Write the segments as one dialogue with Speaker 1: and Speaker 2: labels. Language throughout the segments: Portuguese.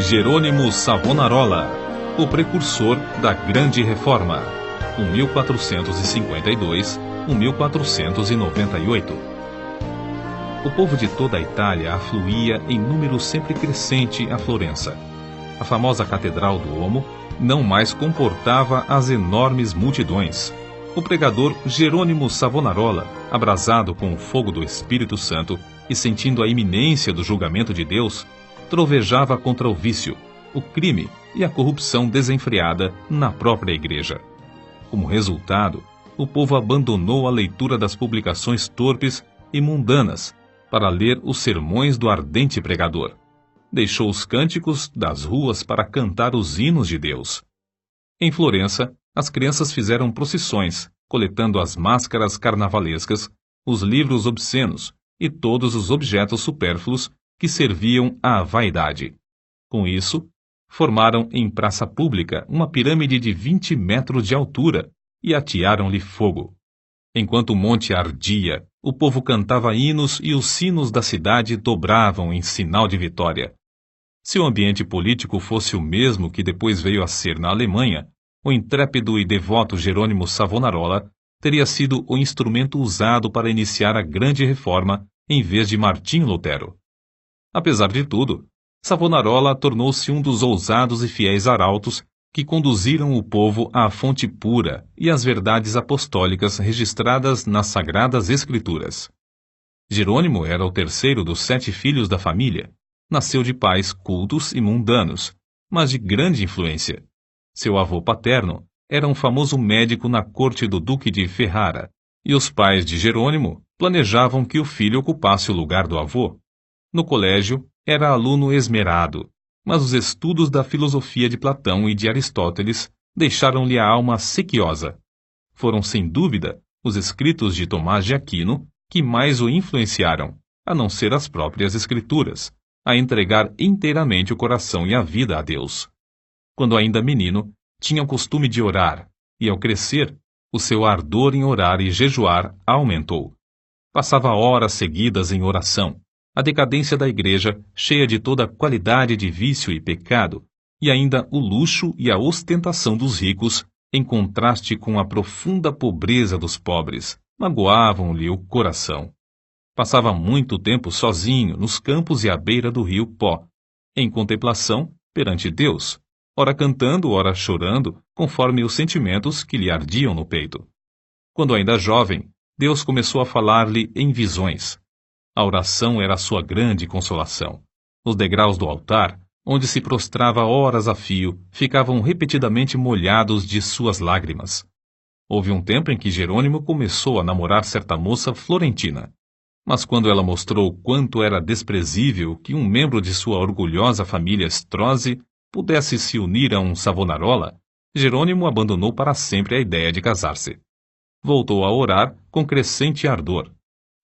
Speaker 1: Jerônimo Savonarola, o precursor da Grande Reforma, 1452-1498. O povo de toda a Itália afluía em número sempre crescente a Florença. A famosa Catedral do Duomo não mais comportava as enormes multidões. O pregador Jerônimo Savonarola, abrasado com o fogo do Espírito Santo e sentindo a iminência do julgamento de Deus, trovejava contra o vício, o crime e a corrupção desenfreada na própria igreja. Como resultado, o povo abandonou a leitura das publicações torpes e mundanas para ler os sermões do ardente pregador. Deixou os cânticos das ruas para cantar os hinos de Deus. Em Florença, as crianças fizeram procissões, coletando as máscaras carnavalescas, os livros obscenos e todos os objetos supérfluos que serviam à vaidade. Com isso, formaram em praça pública uma pirâmide de 20 metros de altura e atearam-lhe fogo. Enquanto o monte ardia, o povo cantava hinos e os sinos da cidade dobravam em sinal de vitória. Se o ambiente político fosse o mesmo que depois veio a ser na Alemanha, o intrépido e devoto Jerônimo Savonarola teria sido o instrumento usado para iniciar a Grande Reforma em vez de Martinho Lutero. Apesar de tudo, Savonarola tornou-se um dos ousados e fiéis arautos que conduziram o povo à fonte pura e às verdades apostólicas registradas nas Sagradas Escrituras. Jerônimo era o terceiro dos 7 filhos da família. Nasceu de pais cultos e mundanos, mas de grande influência. Seu avô paterno era um famoso médico na corte do Duque de Ferrara, e os pais de Jerônimo planejavam que o filho ocupasse o lugar do avô. No colégio, era aluno esmerado, mas os estudos da filosofia de Platão e de Aristóteles deixaram-lhe a alma sequiosa. Foram, sem dúvida, os escritos de Tomás de Aquino que mais o influenciaram, a não ser as próprias Escrituras, a entregar inteiramente o coração e a vida a Deus. Quando ainda menino, tinha o costume de orar, e ao crescer, o seu ardor em orar e jejuar aumentou. Passava horas seguidas em oração. A decadência da igreja, cheia de toda qualidade de vício e pecado, e ainda o luxo e a ostentação dos ricos, em contraste com a profunda pobreza dos pobres, magoavam-lhe o coração. Passava muito tempo sozinho nos campos e à beira do rio Pó, em contemplação perante Deus, ora cantando, ora chorando, conforme os sentimentos que lhe ardiam no peito. Quando ainda jovem, Deus começou a falar-lhe em visões. A oração era a sua grande consolação. Os degraus do altar, onde se prostrava horas a fio, ficavam repetidamente molhados de suas lágrimas. Houve um tempo em que Jerônimo começou a namorar certa moça florentina. Mas quando ela mostrou quanto era desprezível que um membro de sua orgulhosa família Strozzi pudesse se unir a um Savonarola, Jerônimo abandonou para sempre a ideia de casar-se. Voltou a orar com crescente ardor.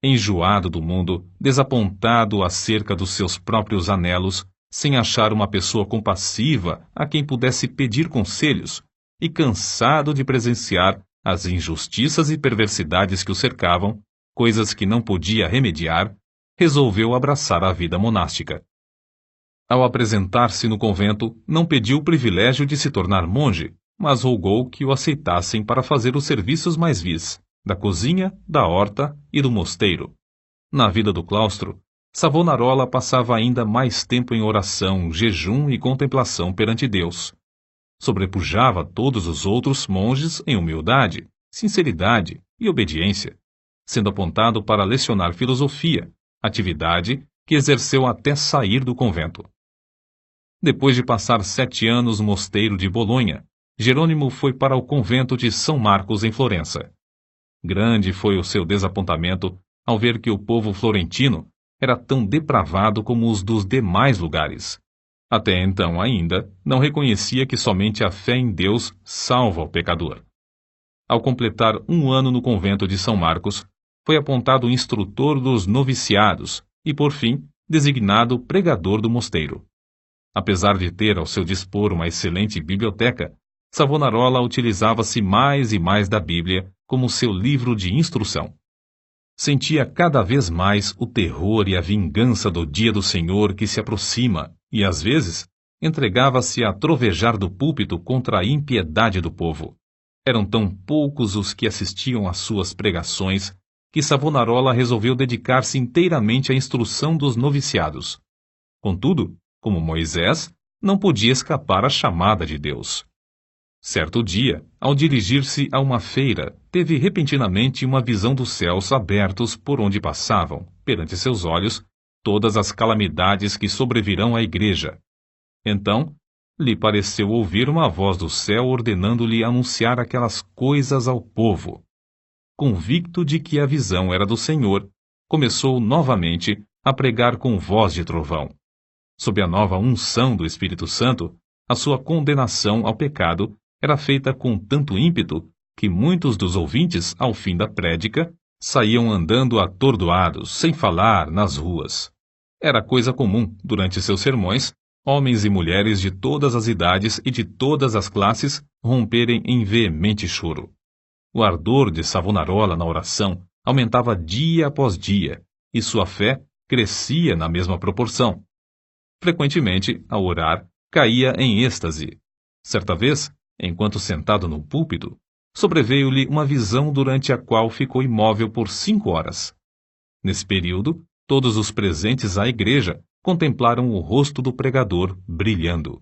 Speaker 1: Enjoado do mundo, desapontado acerca dos seus próprios anelos, sem achar uma pessoa compassiva a quem pudesse pedir conselhos, e cansado de presenciar as injustiças e perversidades que o cercavam, coisas que não podia remediar, resolveu abraçar a vida monástica. Ao apresentar-se no convento, não pediu o privilégio de se tornar monge, mas rogou que o aceitassem para fazer os serviços mais vis, da cozinha, da horta e do mosteiro. Na vida do claustro, Savonarola passava ainda mais tempo em oração, jejum e contemplação perante Deus. Sobrepujava todos os outros monges em humildade, sinceridade e obediência, sendo apontado para lecionar filosofia, atividade que exerceu até sair do convento. Depois de passar 7 anos no mosteiro de Bolonha, Jerônimo foi para o convento de São Marcos em Florença. Grande foi o seu desapontamento ao ver que o povo florentino era tão depravado como os dos demais lugares. Até então ainda não reconhecia que somente a fé em Deus salva o pecador. Ao completar 1 ano no convento de São Marcos, foi apontado instrutor dos noviciados e, por fim, designado pregador do mosteiro. Apesar de ter ao seu dispor uma excelente biblioteca, Savonarola utilizava-se mais e mais da Bíblia como seu livro de instrução. Sentia cada vez mais o terror e a vingança do dia do Senhor que se aproxima e, às vezes, entregava-se a trovejar do púlpito contra a impiedade do povo. Eram tão poucos os que assistiam às suas pregações que Savonarola resolveu dedicar-se inteiramente à instrução dos noviciados. Contudo, como Moisés, não podia escapar à chamada de Deus. Certo dia, ao dirigir-se a uma feira, teve repentinamente uma visão dos céus abertos por onde passavam, perante seus olhos, todas as calamidades que sobrevirão à igreja. Então, lhe pareceu ouvir uma voz do céu ordenando-lhe anunciar aquelas coisas ao povo. Convicto de que a visão era do Senhor, começou novamente a pregar com voz de trovão. Sob a nova unção do Espírito Santo, a sua condenação ao pecado era feita com tanto ímpeto que muitos dos ouvintes, ao fim da prédica, saíam andando atordoados, sem falar, nas ruas. Era coisa comum, durante seus sermões, homens e mulheres de todas as idades e de todas as classes romperem em veemente choro. O ardor de Savonarola na oração aumentava dia após dia, e sua fé crescia na mesma proporção. Frequentemente, ao orar, caía em êxtase. Certa vez, enquanto sentado no púlpito, sobreveio-lhe uma visão durante a qual ficou imóvel por 5 horas. Nesse período, todos os presentes à igreja contemplaram o rosto do pregador brilhando.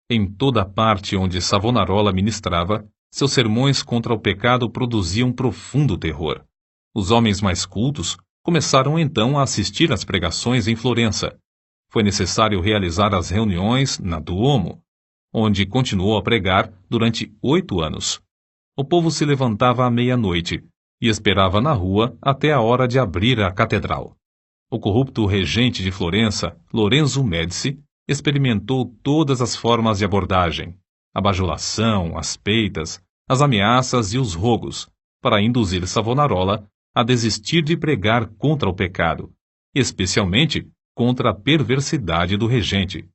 Speaker 1: Em toda a parte onde Savonarola ministrava, seus sermões contra o pecado produziam profundo terror. Os homens mais cultos começaram então a assistir às pregações em Florença. Foi necessário realizar as reuniões na Duomo, onde continuou a pregar durante 8 anos. O povo se levantava à meia-noite e esperava na rua até a hora de abrir a catedral. O corrupto regente de Florença, Lorenzo Médici, experimentou todas as formas de abordagem, a bajulação, as peitas, as ameaças e os rogos, para induzir Savonarola a desistir de pregar contra o pecado, especialmente contra a perversidade do regente.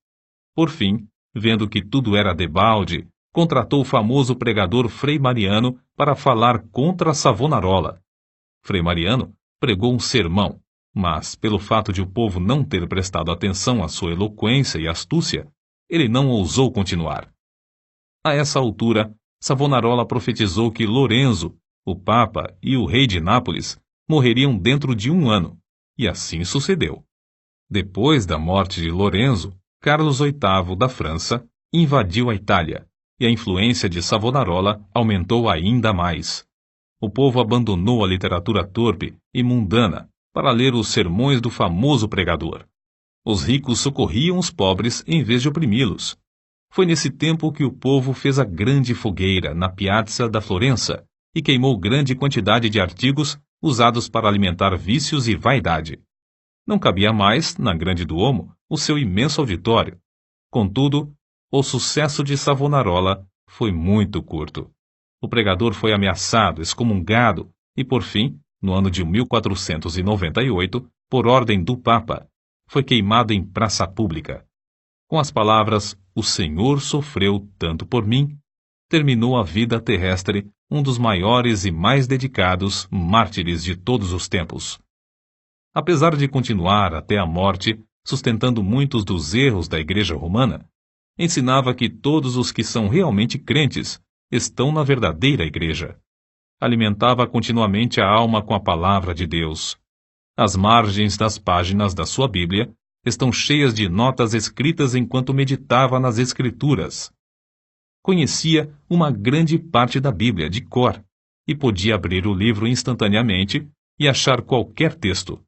Speaker 1: Por fim, vendo que tudo era debalde, contratou o famoso pregador Frei Mariano para falar contra Savonarola. Frei Mariano pregou um sermão, mas, pelo fato de o povo não ter prestado atenção à sua eloquência e astúcia, ele não ousou continuar. A essa altura, Savonarola profetizou que Lorenzo, o Papa e o rei de Nápoles morreriam dentro de 1 ano, e assim sucedeu. Depois da morte de Lorenzo, Carlos VIII da França invadiu a Itália, e a influência de Savonarola aumentou ainda mais. O povo abandonou a literatura torpe e mundana para ler os sermões do famoso pregador. Os ricos socorriam os pobres em vez de oprimi-los. Foi nesse tempo que o povo fez a grande fogueira na Piazza da Florença e queimou grande quantidade de artigos usados para alimentar vícios e vaidade. Não cabia mais, na Grande Duomo, o seu imenso auditório. Contudo, o sucesso de Savonarola foi muito curto. O pregador foi ameaçado, excomungado e, por fim, no ano de 1498, por ordem do Papa, foi queimado em praça pública. Com as palavras "O Senhor sofreu tanto por mim", terminou a vida terrestre um dos maiores e mais dedicados mártires de todos os tempos. Apesar de continuar até a morte, sustentando muitos dos erros da Igreja Romana, ensinava que todos os que são realmente crentes estão na verdadeira Igreja. Alimentava continuamente a alma com a palavra de Deus. As margens das páginas da sua Bíblia estão cheias de notas escritas enquanto meditava nas Escrituras. Conhecia uma grande parte da Bíblia de cor e podia abrir o livro instantaneamente e achar qualquer texto.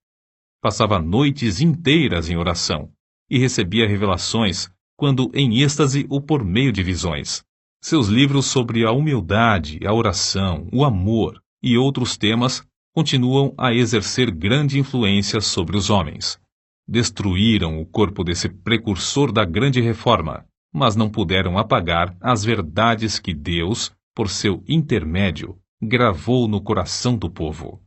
Speaker 1: Passava noites inteiras em oração e recebia revelações, quando em êxtase ou por meio de visões. Seus livros sobre a humildade, a oração, o amor e outros temas continuam a exercer grande influência sobre os homens. Destruíram o corpo desse precursor da grande reforma, mas não puderam apagar as verdades que Deus, por seu intermédio, gravou no coração do povo.